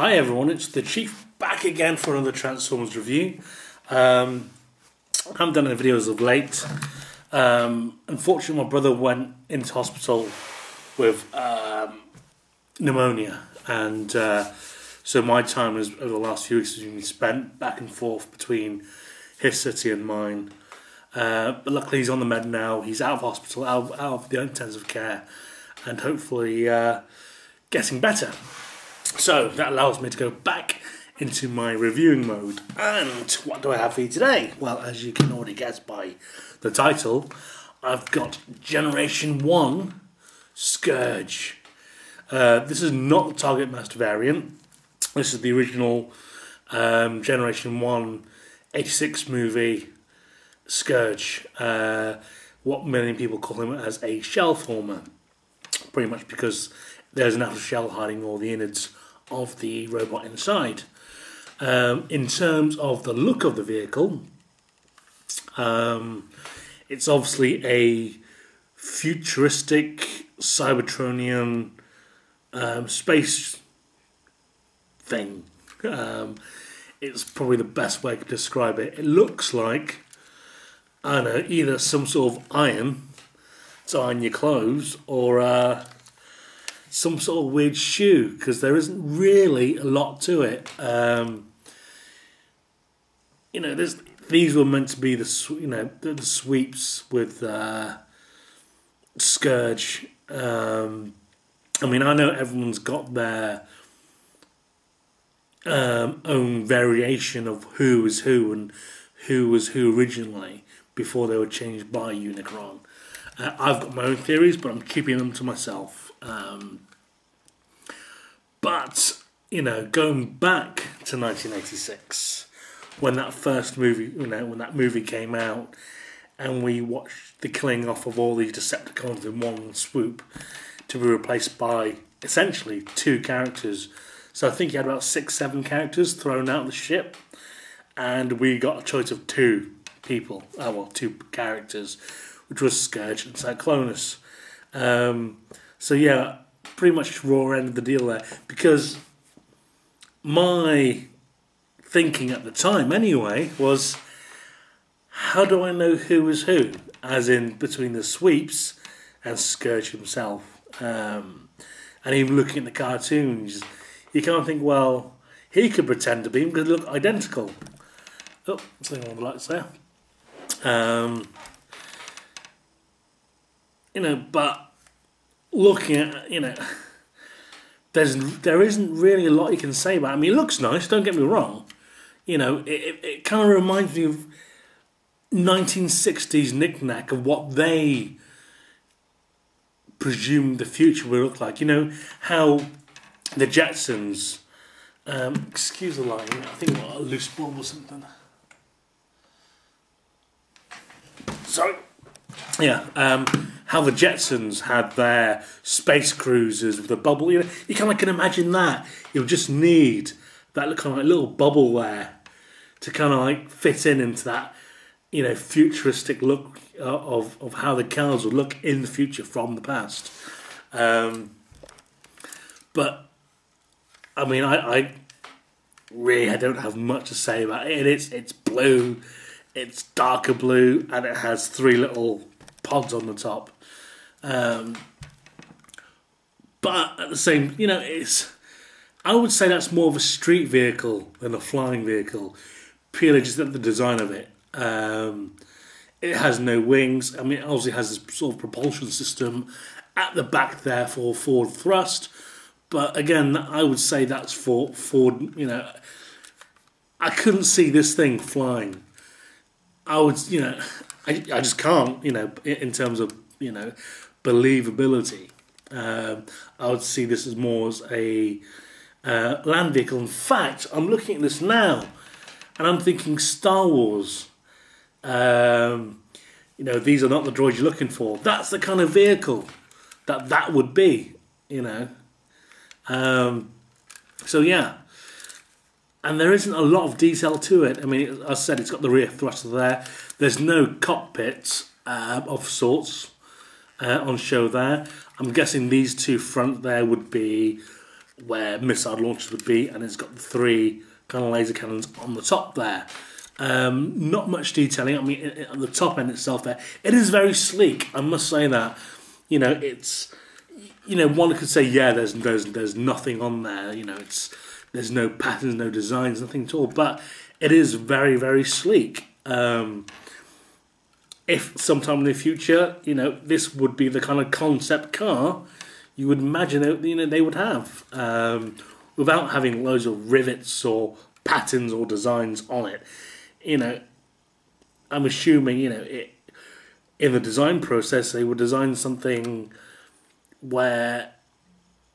Hi everyone, it's the Chief back again for another Transformers review. I haven't done any videos of late. Unfortunately my brother went into hospital with pneumonia, and so my time over the last few weeks has been spent back and forth between his city and mine. But luckily he's on the med now, he's out of hospital, out of the intensive care, and hopefully getting better. So that allows me to go back into my reviewing mode. And what do I have for you today? Well, as you can already guess by the title, I've got Generation 1 Scourge. This is not the Target Master variant. This is the original Generation 1 86 movie Scourge. What many people call him as a shell former. Pretty much because there's an outer shell hiding all the innards of the robot inside. In terms of the look of the vehicle, it's obviously a futuristic Cybertronian space thing. It's probably the best way to describe it. It looks like, I don't know, either some sort of iron to iron your clothes, or some sort of weird shoe, because there isn't really a lot to it. You know, these were meant to be the sweeps with Scourge. I mean, I know everyone's got their own variation of who is who and who was who originally before they were changed by Unicron. I've got my own theories, but I'm keeping them to myself. But, you know, going back to 1986, when that first movie, when that movie came out, and we watched the killing off of all these Decepticons in one swoop to be replaced by essentially two characters. So I think you had about 6-7 characters thrown out of the ship, and we got a choice of two people, two characters, which was Scourge and Cyclonus. So yeah, pretty much raw end of the deal there, because my thinking at the time anyway was, how do I know who is who, as in between the sweeps and Scourge himself. And even looking at the cartoons, you can't think, well, he could pretend to be him because they look identical. Oh, something on the lights there. You know, but looking at, you know, there isn't really a lot you can say about it. I mean, it looks nice, don't get me wrong. You know, it kind of reminds me of 1960s knick-knack of what they presumed the future would look like. You know, how the Jetsons, excuse the lighting, I think I've got a loose bulb or something. Sorry. Yeah, how the Jetsons had their space cruisers with a bubble. You know, you kind of can imagine that. You'll just need that kind of like little bubble there to kind of like fit into that, you know, futuristic look of how the cars would look in the future from the past. But I mean, I really don't have much to say about it. It's blue, it's darker blue, and it has 3 little pods on the top. But at the same, you know, I would say that's more of a street vehicle than a flying vehicle, purely just at the design of it. It has no wings. I mean, it obviously has this sort of propulsion system at the back there for forward thrust. But again, I would say that's for you know, I couldn't see this thing flying. I would, you know, I just can't, you know, in terms of, you know, believability. I would see this as more as a land vehicle. In fact, I'm looking at this now, and I'm thinking Star Wars. You know, these are not the droids you're looking for. That's the kind of vehicle that would be, you know. So yeah. And there isn't a lot of detail to it. I mean, as I said, it's got the rear thruster there. There's no cockpit of sorts on show there. I'm guessing these two front there would be where missile launchers would be, and it's got the 3 kind of laser cannons on the top there. Not much detailing. I mean, at the top end itself there, it is very sleek. I must say that. You know, it's, you know, one could say, yeah, there's nothing on there. You know, there's no patterns, no designs, nothing at all. But it is very, very sleek. If sometime in the future, you know, this would be the kind of concept car you would imagine that, you know, they would have, without having loads of rivets or patterns or designs on it. You know, I'm assuming, you know, in the design process they would design something where,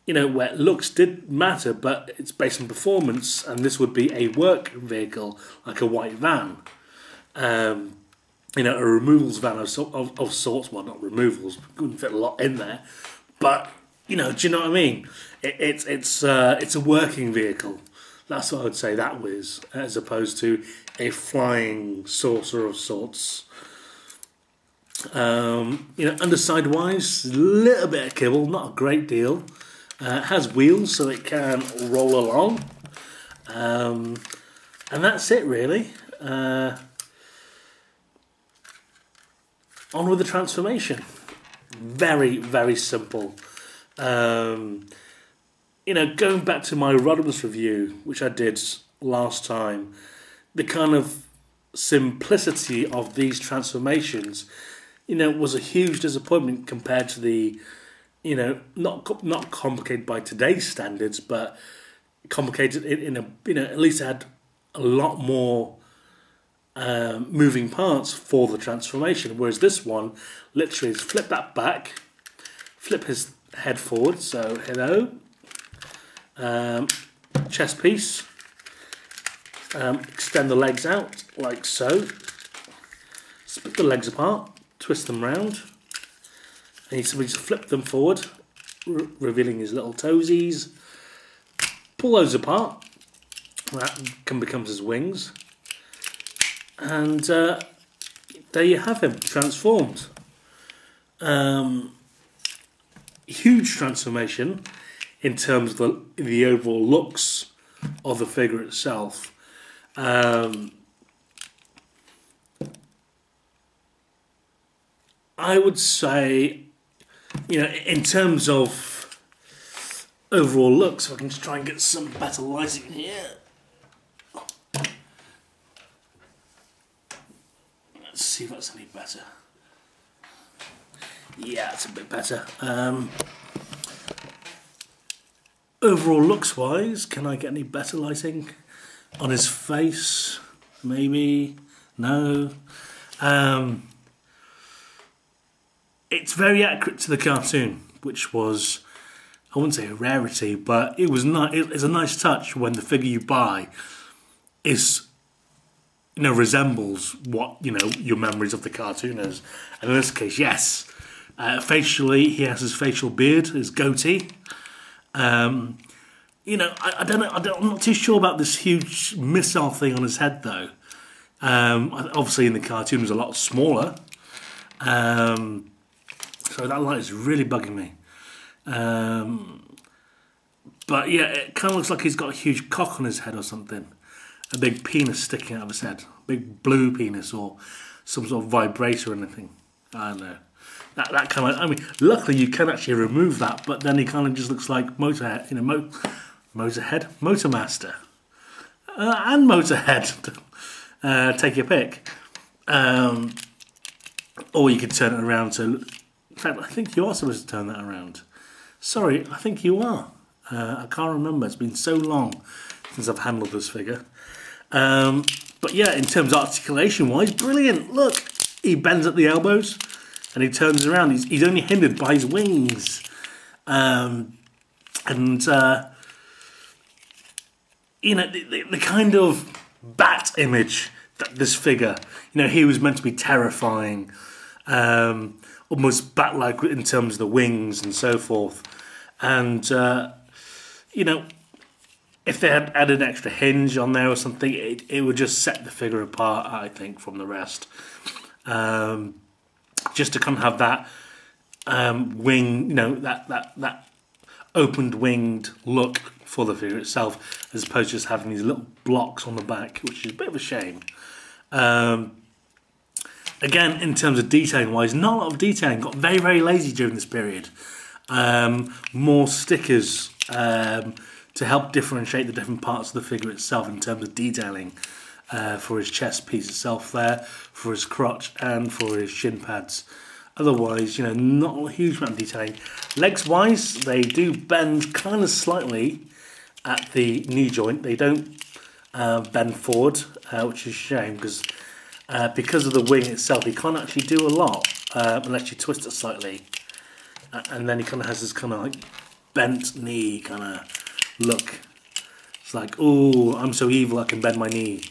you know, where looks did matter, but it's based on performance, and this would be a work vehicle, like a white van. You know, a removals van of sorts. Well, not removals, couldn't fit a lot in there, but, you know, do you know what I mean? It's a working vehicle. That's what I would say that was, as opposed to a flying saucer of sorts. You know, underside wise, a little bit of kibble, not a great deal. It has wheels so it can roll along, and that's it really. On with the transformation. Very, very simple. You know, going back to my Rodimus review, which I did last time, the kind of simplicity of these transformations, you know, was a huge disappointment compared to the, you know, not complicated by today's standards, but complicated in a, you know, at least it had a lot more moving parts for the transformation, whereas this one literally is flip that back, flip his head forward, so hello, chest piece, extend the legs out like so, split the legs apart, twist them round, and you simply just flip them forward, revealing his little toesies, pull those apart, that becomes his wings, and there you have him, transformed. Huge transformation in terms of the overall looks of the figure itself. I would say, you know, in terms of overall looks, if I can just try and get some better lighting here. Let's see if that's any better. Yeah, it's a bit better. Overall looks wise, can I get any better lighting on his face? Maybe. No. It's very accurate to the cartoon, which was, I wouldn't say a rarity, but it was it's a nice touch when the figure you buy is, you know, resembles what, you know, your memories of the cartoon is. And in this case, yes. Facially, he has his facial beard, his goatee. You know, I don't know. I'm not too sure about this huge missile thing on his head, though. Obviously, in the cartoon, it was a lot smaller. So that light is really bugging me. But yeah, it kind of looks like he's got a huge cock on his head or something. A big penis sticking out of his head. A big blue penis or some sort of vibrator or anything. I don't know. That kind of, I mean, luckily you can actually remove that, but then he kind of just looks like Motorhead, you know, Motormaster, and Motorhead. Take your pick. Or you could turn it around to, in fact, I think you are supposed to turn that around. Sorry, I think you are. I can't remember. It's been so long since I've handled this figure. But yeah, in terms of articulation-wise, brilliant. Look, he bends at the elbows. And he turns around. He's only hindered by his wings, you know, the kind of bat image that this figure, you know, he was meant to be terrifying, almost bat-like in terms of the wings and so forth. And you know, if they had added an extra hinge on there or something, it would just set the figure apart, I think, from the rest. Just to kind of have that wing, you know, that opened winged look for the figure itself, as opposed to just having these little blocks on the back, which is a bit of a shame. Again, in terms of detailing wise, not a lot of detailing. Got very, very lazy during this period. More stickers to help differentiate the different parts of the figure itself in terms of detailing. For his chest piece itself there, for his crotch and for his shin pads. Otherwise, not a huge amount of detailing. Legs wise, they do bend kind of slightly at the knee joint. They don't bend forward, which is a shame because of the wing itself, he can't actually do a lot unless you twist it slightly. And then he kind of has this kind of like bent knee kind of look. It's like, oh, I'm so evil I can bend my knee.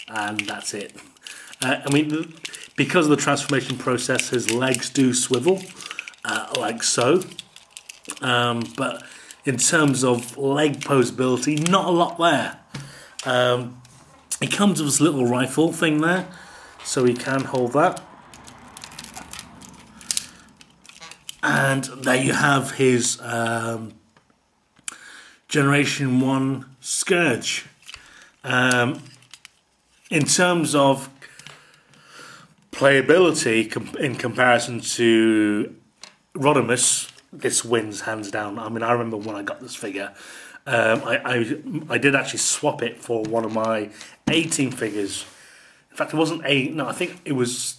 And that's it. I mean, because of the transformation process, his legs do swivel, like so. But in terms of leg posability, not a lot there. It comes with this little rifle thing there, so he can hold that. And there you have his Generation 1 Scourge. In terms of playability in comparison to Rodimus, this wins hands down. I mean, I remember when I got this figure, I did actually swap it for one of my A-Team figures. In fact, it wasn't I think it was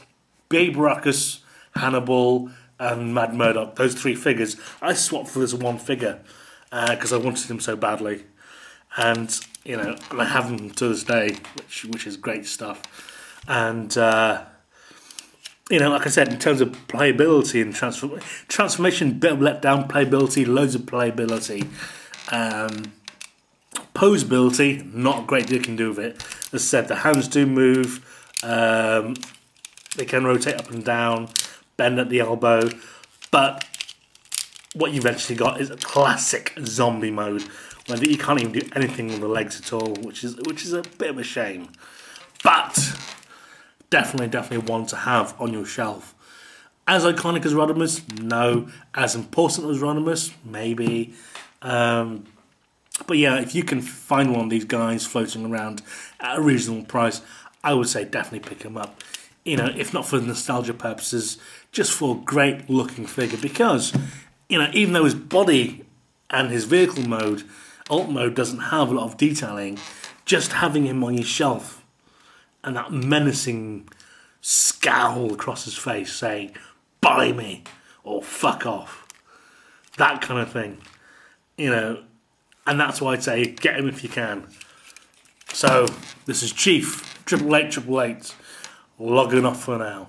Babe Ruckus, Hannibal, and Mad Murdoch. Those 3 figures, I swapped for this one figure because I wanted him so badly. And I have them to this day, which is great stuff. And like I said, in terms of playability and transformation, bit of letdown. Playability, loads of playability. Posability, not a great deal you can do with it. As I said, the hands do move. They can rotate up and down, bend at the elbow, but what you've eventually got is a classic zombie mode, where you can't even do anything with the legs at all, which is a bit of a shame. But definitely one to have on your shelf. As iconic as Rodimus, no. As important as Rodimus, maybe. But yeah, if you can find one of these guys floating around at a reasonable price, I would say definitely pick them up. If not for nostalgia purposes, just for a great looking figure. Because, even though his body and his vehicle mode, alt mode, doesn't have a lot of detailing, just having him on your shelf and that menacing scowl across his face saying, buy me or fuck off. That kind of thing. And that's why I'd say get him if you can. So, this is Chief, 888, logging off for now.